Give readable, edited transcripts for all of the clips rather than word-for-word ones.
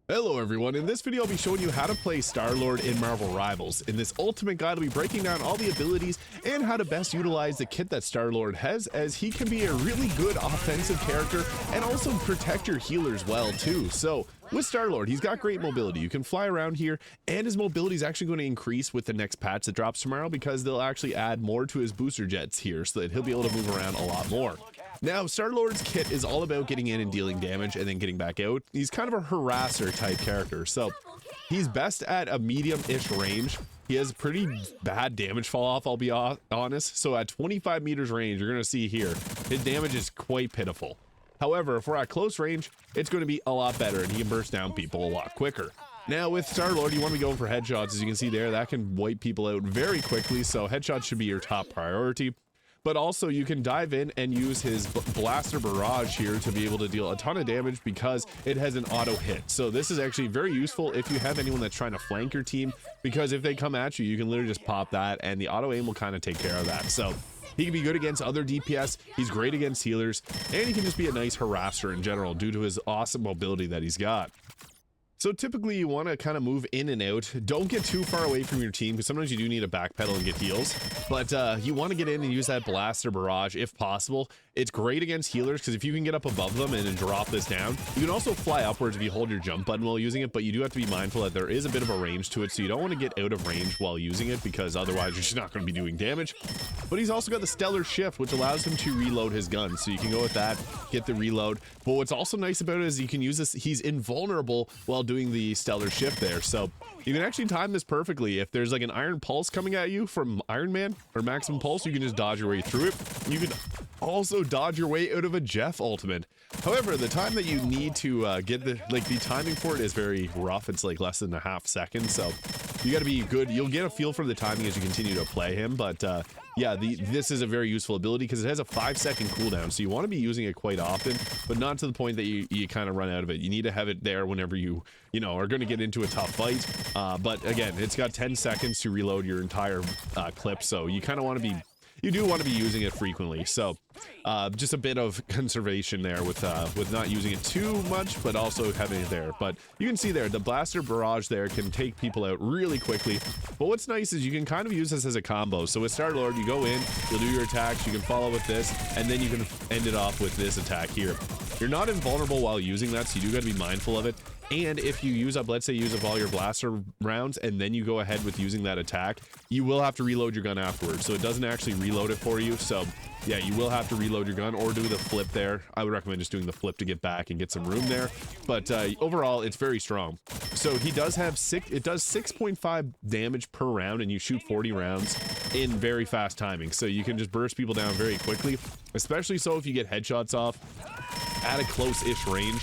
Hello everyone, in this video I'll be showing you how to play Starlord in Marvel Rivals. In this ultimate guide I'll be breaking down all the abilities and how to best utilize the kit that Starlord has, as he can be a really good offensive character and also protect your healers well too. So with Starlord, he's got great mobility. You can fly around here, and his mobility is actually going to increase with the next patch that drops tomorrow, because they'll actually add more to his booster jets here so that he'll be able to move around a lot more. Now, Starlord's kit is all about getting in and dealing damage and then getting back out. He's kind of a harasser type character, so he's best at a medium-ish range. He has pretty bad damage fall off, I'll be honest. So at 25 meters range, you're going to see here, his damage is quite pitiful. However, if we're at close range, it's going to be a lot better, and he can burst down people a lot quicker. Now with Starlord, you want to be going for headshots. As you can see there, that can wipe people out very quickly, so headshots should be your top priority. But also you can dive in and use his blaster barrage here to be able to deal a ton of damage, because it has an auto hit. So this is actually very useful if you have anyone that's trying to flank your team, because if they come at you, you can literally just pop that and the auto aim will kind of take care of that. So he can be good against other DPS, he's great against healers, and he can just be a nice harasser in general due to his awesome mobility that he's got. So typically you want to kind of move in and out. Don't get too far away from your team, because sometimes you do need to backpedal and get heals. But you want to get in and use that blaster barrage if possible. It's great against healers, because if you can get up above them and then drop this down, you can also fly upwards if you hold your jump button while using it. But you do have to be mindful that there is a bit of a range to it, so you don't want to get out of range while using it, because otherwise you're just not going to be doing damage. But he's also got the stellar shift, which allows him to reload his gun, so you can go with that, get the reload. But what's also nice about it is you can use this, he's invulnerable while doing the stellar shift there, so you can actually time this perfectly. If there's like an iron pulse coming at you from Iron Man or maximum pulse, you can just dodge your way through it. You can also dodge your way out of a Jeff ultimate. However, the time that you need to get the timing for it is very rough. It's like less than a half second, so you got to be good. You'll get a feel for the timing as you continue to play him, but yeah, this is a very useful ability because it has a 5-second cooldown, so you want to be using it quite often, but not to the point that you kind of run out of it. You need to have it there whenever you are going to get into a tough fight. But again, it's got 10 seconds to reload your entire clip, so you kind of want to be, you do want to be using it frequently. So just a bit of conservation there with not using it too much, but also having it there. But you can see there, the blaster barrage there can take people out really quickly. But what's nice is you can kind of use this as a combo. So with Starlord, you go in, you'll do your attacks, you can follow with this, and then you can end it off with this attack here. You're not invulnerable while using that, so you do got to be mindful of it. And if you use up, let's say you use up all your blaster rounds and then you go ahead with using that attack, you will have to reload your gun afterwards. So it doesn't actually reload it for you. So yeah, you will have to reload your gun or do the flip there. I would recommend just doing the flip to get back and get some room there. But overall, it's very strong. So he does have it does 6.5 damage per round, and you shoot 40 rounds in very fast timing. So you can just burst people down very quickly, especially so if you get headshots off at a close-ish range.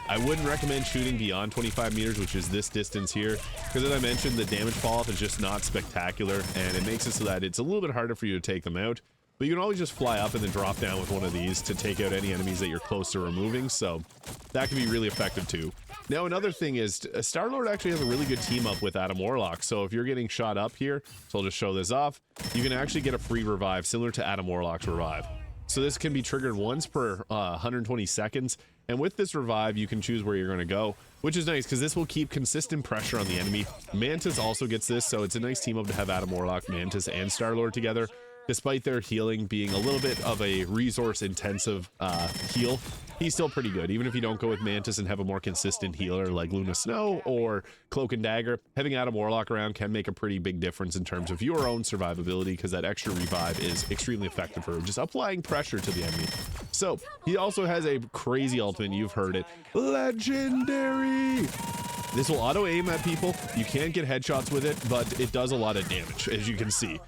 I wouldn't recommend shooting beyond 25 meters, which is this distance here, because as I mentioned, the damage fall-off is just not spectacular, and it makes it so that it's a little bit harder for you to take them out. But you can always just fly up and then drop down with one of these to take out any enemies that you're close to removing, so that can be really effective too. Now another thing is, Starlord actually has a really good team up with Adam Warlock, so if you're getting shot up here, so I'll just show this off, you can actually get a free revive similar to Adam Warlock's revive. So this can be triggered once per 120 seconds, and with this revive you can choose where you're going to go, which is nice because this will keep consistent pressure on the enemy. Mantis also gets this, so it's a nice team up to have Adam Warlock, Mantis, and Starlord together. Despite their healing being a little bit of a resource intensive heal, he's still pretty good. Even if you don't go with Mantis and have a more consistent healer like Luna Snow or Cloak and Dagger, having Adam Warlock around can make a pretty big difference in terms of your own survivability, because that extra revive is extremely effective for just applying pressure to the enemy. So he also has a crazy ultimate, you've heard it, Legendary. This will auto aim at people. You can't get headshots with it, but it does a lot of damage, as you can see.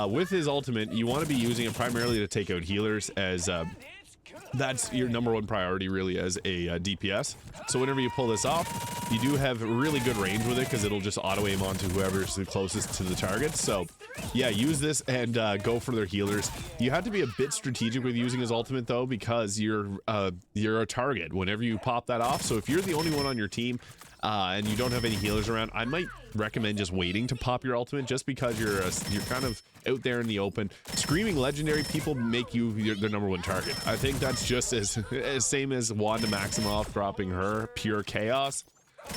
With his ultimate, you want to be using it primarily to take out healers, as that's your #1 priority really as a DPS. So whenever you pull this off, you do have really good range with it, because it'll just auto aim onto whoever's the closest to the target. So yeah, use this and go for their healers. You have to be a bit strategic with using his ultimate though, because you're a target whenever you pop that off. So if you're the only one on your team and you don't have any healers around, I might recommend just waiting to pop your ultimate, just because you're kind of out there in the open. Screaming Legendary, people make you their #1 target. I think that's just as same as Wanda Maximoff dropping her pure chaos.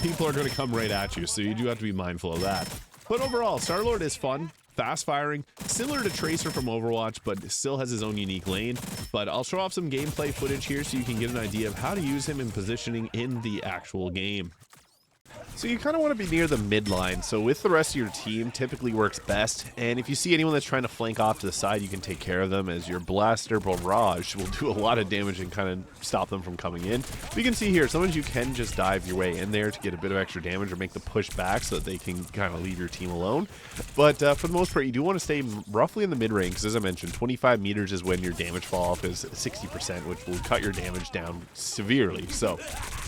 people are going to come right at you, so you do have to be mindful of that. But overall, Starlord is fun, fast firing, similar to Tracer from Overwatch, but still has his own unique lane. But I'll show off some gameplay footage here so you can get an idea of how to use him in positioning in the actual game. So you kind of want to be near the midline, so with the rest of your team typically works best, and if you see anyone that's trying to flank off to the side, you can take care of them, as your blaster barrage will do a lot of damage and kind of stop them from coming in. But you can see here, sometimes you can just dive your way in there to get a bit of extra damage or make the push back so that they can kind of leave your team alone. But for the most part, you do want to stay roughly in the mid-range, because as I mentioned, 25 meters is when your damage fall off is 60%, which will cut your damage down severely, so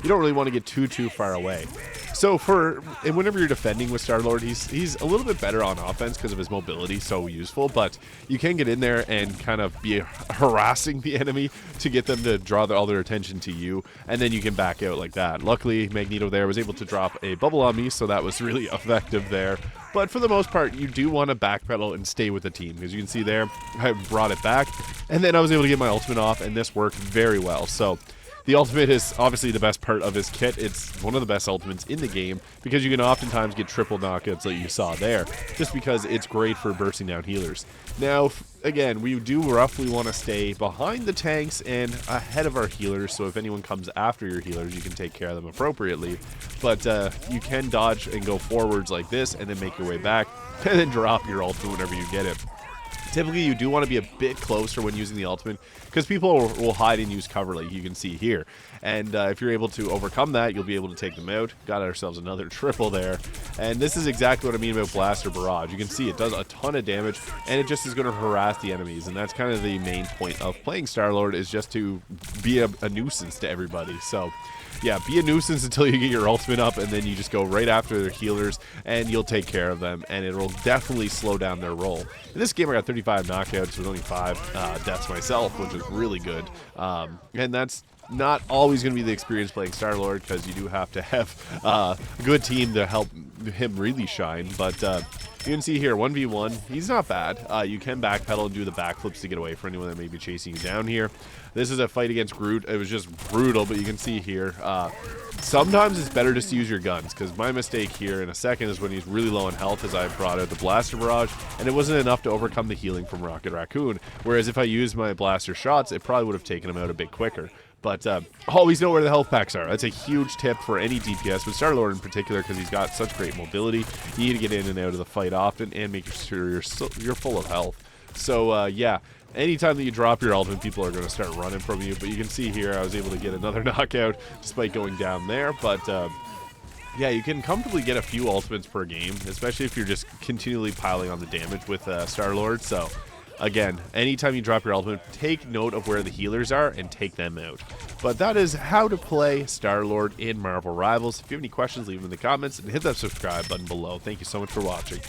you don't really want to get too far away. So and whenever you're defending with Starlord, he's a little bit better on offense because of his mobility, so useful, but you can get in there and kind of be harassing the enemy to get them to draw all their attention to you, and then you can back out like that. Luckily, Magneto there was able to drop a bubble on me, so that was really effective there. But for the most part, you do want to backpedal and stay with the team, because you can see there, I brought it back, and then I was able to get my ultimate off, and this worked very well. So the ultimate is obviously the best part of his kit. It's one of the best ultimates in the game because you can oftentimes get triple knockouts like you saw there, just because it's great for bursting down healers. Now, again, we do roughly want to stay behind the tanks and ahead of our healers, so if anyone comes after your healers, you can take care of them appropriately. But you can dodge and go forwards like this and then make your way back and then drop your ultimate whenever you get it. Typically, you do want to be a bit closer when using the ultimate because people will hide and use cover like you can see here. And if you're able to overcome that, you'll be able to take them out. Got ourselves another triple there. And this is exactly what I mean about Blaster Barrage. You can see it does a ton of damage, and it just is going to harass the enemies. And that's kind of the main point of playing Starlord, is just to be a nuisance to everybody. So yeah, be a nuisance until you get your ultimate up, and then you just go right after their healers, and you'll take care of them, and it will definitely slow down their roll. In this game, I got 35 knockouts with only 5 deaths myself, which is really good. And that's not always going to be the experience playing Starlord, because you do have to have a good team to help him really shine. But you can see here, 1v1, he's not bad. You can backpedal and do the backflips to get away from anyone that may be chasing you down here. This is a fight against Groot. It was just brutal, but you can see here, sometimes it's better just to use your guns, because my mistake here in a second is when he's really low on health, as I brought out the Blaster Barrage, and it wasn't enough to overcome the healing from Rocket Raccoon, whereas if I used my blaster shots, it probably would have taken him out a bit quicker. But always know where the health packs are. That's a huge tip for any DPS, but Starlord in particular, because he's got such great mobility. You need to get in and out of the fight often and make sure you're full of health. So yeah, anytime that you drop your ultimate, people are going to start running from you. But you can see here, I was able to get another knockout despite going down there. But yeah, you can comfortably get a few ultimates per game, especially if you're just continually piling on the damage with Starlord. So again, anytime you drop your ultimate, take note of where the healers are and take them out. But that is how to play Starlord in Marvel Rivals. If you have any questions, leave them in the comments and hit that subscribe button below. Thank you so much for watching.